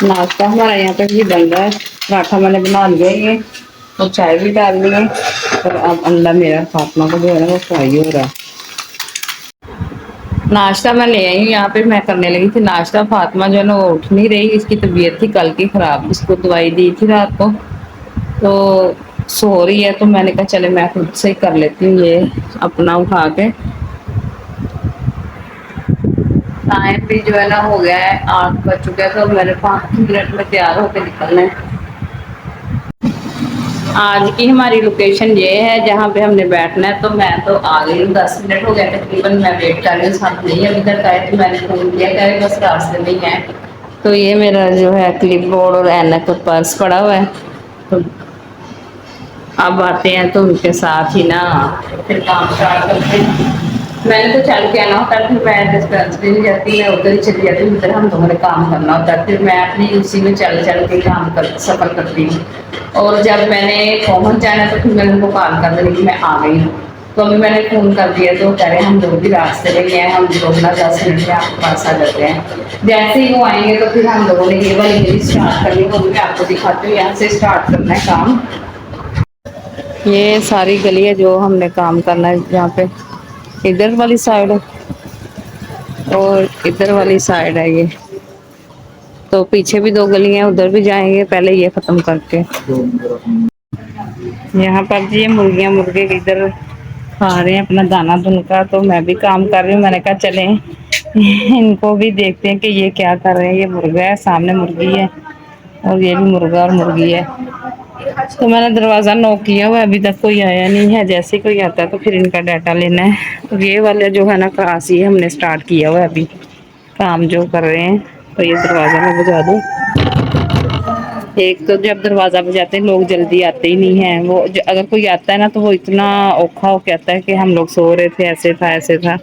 नाश्ता हमारा यहाँ पे भी बन रहा है। पराठा मैंने बना लिया ये, और चाय भी डाल ली है। और अब अंडा मेरा फातिमा को जो है ना वो फ्राई हो रहा है। नाश्ता मैं ले आई हूँ यहाँ पे, मैं करने लगी थी नाश्ता। फातिमा जो है ना वो उठ नहीं रही, इसकी तबीयत थी कल की खराब, इसको दवाई दी थी रात को, तो सो रही है। तो मैंने कहा चले मैं खुद से ही कर लेती हूँ ये अपना उठा के। टाइम भी जो है ना हो गया है, 8 बज चुके हैं, तो मैंने 5 मिनट में तैयार होकर निकलना है। आज की हमारी लोकेशन ये है जहाँ पे हमने बैठना है। तो मैं तो आ गई हूँ, 10 मिनट हो गए तकरीबन, मैं वेट कर रही हूँ, साथ नहीं अभी तक आए। तो मैंने फोन किया, कह रहे बस रास्ते में ही है। तो ये मेरा जो है क्लिप बोर्ड और ऐनक और पर्स पड़ा हुआ है। तो अब आते हैं तो उनके साथ ही ना फिर काम स्टार्ट करते हैं। मैंने तो चल के आना होता है, फिर मैं डिस्पेंसरी नहीं जाती, मैं उधर ही चली जाती हूँ, उधर हम लोगों ने काम करना होता है। फिर मैं अपनी उसी में चल चल के काम कर सफर करती हूँ। और जब मैंने पहुंच जाना तो फिर मैंने उनको कॉल कर देनी कि मैं आ गई हूँ। तो अभी मैंने फ़ोन कर दिया, तो कह रहे हम लोग भी रास्ते में ही हैं, हम लोग ना 10 मिनट में आपके पास आ जाते हैं। जैसे ही वो आएंगे तो फिर हम लोगों ने ये वाली गली स्टार्ट करनी है, वो भी मैं आपको दिखाती हूँ। यहाँ से स्टार्ट करना है काम। ये सारी गली है जो हमने काम करना है, यहाँ पे इधर वाली साइड और इधर वाली साइड है ये। तो पीछे भी 2 गलियां, उधर भी जाएंगे, पहले ये खत्म करके। यहाँ पर जी ये मुर्गियां मुर्गे इधर खा रहे हैं अपना दाना धुन का। तो मैं भी काम कर रही हूँ, मैंने कहा चले इनको भी देखते हैं कि ये क्या कर रहे हैं। ये मुर्गा है, सामने मुर्गी है, और ये भी मुर्गा और मुर्गी है। तो मैंने दरवाज़ा नॉक किया हुआ, अभी तक कोई आया नहीं है। जैसे ही कोई आता है तो फिर इनका डाटा लेना है। और ये वाले जो है ना क्लास, ये हमने स्टार्ट किया हुआ है अभी काम जो कर रहे हैं। तो ये दरवाज़ा मैं बजा दूँ। एक तो जब दरवाज़ा बजाते हैं लोग जल्दी आते ही नहीं हैं। वो अगर कोई आता है ना तो वो इतना औखा हो कहता है कि हम लोग सो रहे थे, ऐसे था ऐसे था।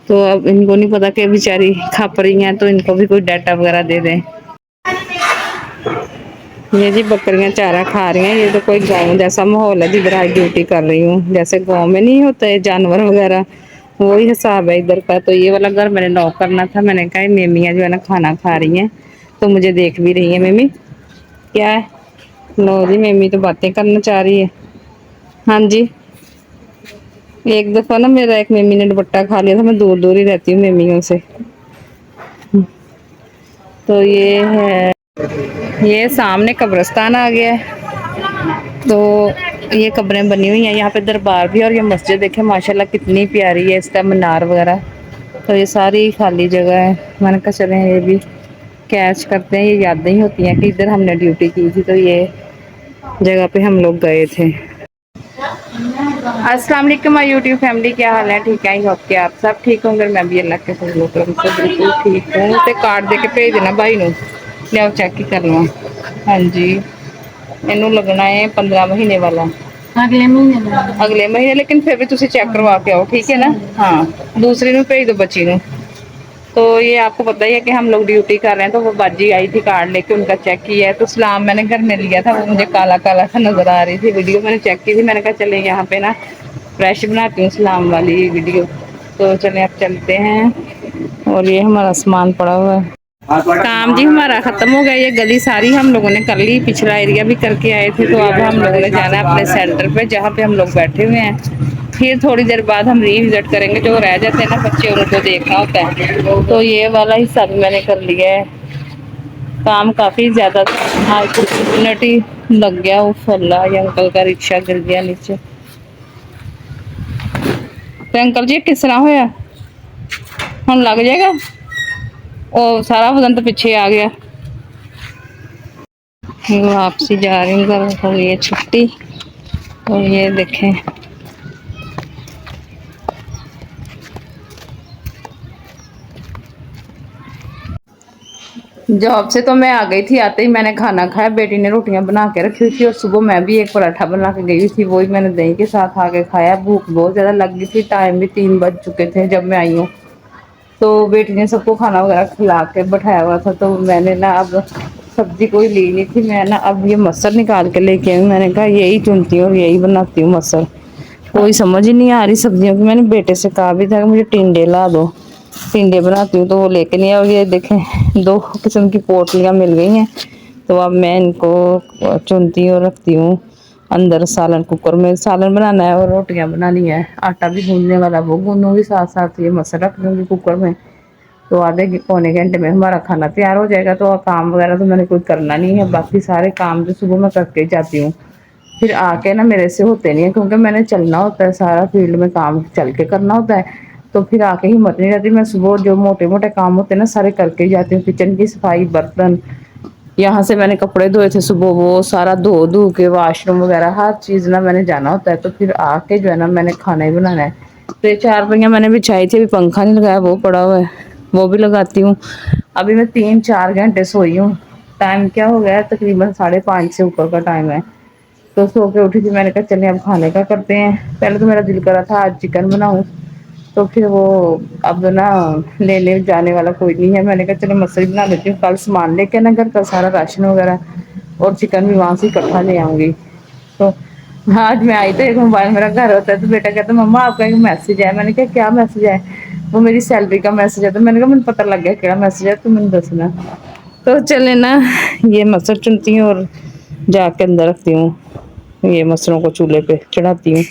तो अब इनको नहीं पता कि बेचारी खप रही हैं, तो इनको भी कोई डाटा वगैरह दे दें। ये जी बकरियां चारा खा रही हैं। ये तो कोई गाँव जैसा माहौल है जिधर आज ड्यूटी कर रही हूँ। जैसे गाँव में नहीं होते जानवर वगैरह, वही हिसाब है इधर का। तो ये वाला घर मैंने नॉक करना था। मैंने कहा मेमियाँ जो है ना खाना खा रही हैं, तो मुझे देख भी रही है। मेमी क्या है? नो जी, मेमी तो बातें करना चाह रही है। हाँ जी, एक दफा ना मेरा एक मेमी ने दुपट्टा खा लिया था। मैं दूर दूर ही रहती हूँ मेमियों से। तो ये है, ये सामने कब्रिस्तान आ गया है। तो ये कब्रें बनी हुई हैं यहाँ पे, दरबार भी। और ये मस्जिद देखे माशाल्लाह कितनी प्यारी है, इसका मीनार वगैरह। तो ये सारी खाली जगह है। मैंने कहा चले ये भी कैच करते हैं। ये यादें ही होती हैं कि इधर हमने ड्यूटी की थी, तो ये जगह पे हम लोग गए थे। अस्सलाम वालेकुम माय यूट्यूब फैमिली, क्या हाल है? ठीक है, आई होप कि आप सब ठीक होंगे। मैं भी अल्लाह के फजल करम से बिल्कुल ठीक हूँ। तो कार्ड दे के भेज देना भाई नू, लियाओ चेक ही कर लो। हाँ जी, इनू लगना है 15 महीने वाला, अगले महीने। लेकिन फिर भी तुम चेक करवा के आओ, ठीक है ना? हाँ, दूसरी नू भेज दो बच्ची नू। तो ये आपको पता ही है कि हम लोग ड्यूटी कर रहे हैं। तो वो बाजी आई थी कार्ड लेके, उनका चेक किया है। तो सलाम मैंने घर में लिया था, वो मुझे काला काला सा नजर आ रही थी। वीडियो मैंने चेक की थी, मैंने कहा चले यहाँ पे ना फ्रेश बनाती हूँ सलाम वाली वीडियो। तो चले अब चलते हैं। और ये हमारा सामान पड़ा हुआ है। काम जी हमारा खत्म हो गया। ये गली सारी हम लोगों ने कर ली, पिछला एरिया भी करके आए थे। तो अब हम लोगों ने जाना है अपने सेंटर पे जहाँ पे हम लोग बैठे हुए हैं। फिर थोड़ी देर बाद हम रीविजिट करेंगे। जो रह जाते हैं ना बच्चे, उनको देखना होता है। तो ये वाला हिस्सा भी मैंने कर लिया है। काम काफी ज्यादा था, मिनट ही लग गया। वो फल्ला ये अंकल का रिक्शा गिर गया नीचे। तो अंकल जी किस तरह होया, हम लग जाएगा? ओ सारा वजन तो पीछे आ गया। वापसी जा रही हूँ घर, हो गई है छुट्टी। और ये देखें, जॉब से तो मैं आ गई थी। आते ही मैंने खाना खाया, बेटी ने रोटियां बना के रखी हुई थी। और सुबह मैं भी एक पराठा बना के गई थी, वही मैंने दही के साथ आके खाया। भूख बहुत ज़्यादा लग गई थी, टाइम भी 3 बज चुके थे जब मैं आई हूँ। तो बेटी ने सबको खाना वगैरह खिला के बैठाया हुआ था। तो मैंने ना अब सब्जी कोई ली नहीं थी। मैं ना अब ये मसर निकाल के लेके आई हूँ। मैंने कहा यही चुनती हूँ और यही बनाती हूँ मसर। कोई समझ ही नहीं आ रही सब्जियों की। मैंने बेटे से कहा भी था कि मुझे टिंडे ला दो, टिंडे बनाती हूँ तो वो लेके नहीं आओ। ये देखें 2 किस्म की पोटलियाँ मिल गई हैं, तो अब मैं इनको चुनती हूँ, रखती हूँ अंदर सालन कुकर में। सालन बनाना है और रोटियां बनानी है, आटा भी गूंदने वाला, वो गूंदूंगी साथ साथ, ये मसल रख दूंगी कुकर में। तो आधे पौने घंटे में हमारा खाना तैयार हो जाएगा। तो काम वगैरह तो मैंने कोई करना नहीं है, बाकी सारे काम जो सुबह मैं करके ही जाती हूँ। फिर आके ना मेरे से होते नहीं है, क्योंकि मैंने चलना होता है, सारा फील्ड में काम चल के करना होता है। तो फिर आके हिम्मत नहीं रहती। मैं सुबह जो मोटे मोटे काम होते हैं ना सारे करके ही जाती हूँ। किचन की सफाई, बर्तन, यहाँ से मैंने कपड़े धोए थे सुबह, वो सारा धो धो के, वॉशरूम वगैरह हर चीज़ ना मैंने जाना होता है। तो फिर आके जो है ना मैंने खाना ही बनाना है। तो ये 4 पहिया मैंने बिछाई थी, अभी पंखा नहीं लगाया, वो पड़ा हुआ है, वो भी लगाती हूँ। अभी मैं 3-4 घंटे सोई हूँ। टाइम क्या हो गया है, तकरीबन 5:30 से ऊपर का टाइम है। तो सो के उठी थी, मैंने कहा चलिए अब खाने का करते हैं। पहले तो मेरा दिल कर रहा था आज चिकन बनाऊं, तो फिर वो अब ना लेने जाने वाला कोई नहीं है। मैंने कहा चलो मछली बना लेती हूँ, कल सामान लेके ना घर का सारा राशन वगैरह, और चिकन भी वहां से इकट्ठा ले आऊंगी। तो आज मैं आई तो एक मोबाइल मेरा घर होता है, तो बेटा कहता मम्मा आपका एक मैसेज है। मैंने कहा क्या मैसेज है? वो मेरी सैलरी का मैसेज है। तो मैंने कहा मुझे पता लग गया क्या मैसेज है, तो मैंने दसना। तो चले ना, ये मसर चुनती हूँ और जाके अंदर रखती हूँ, ये मसरों को चूल्हे पे चढ़ाती हूँ।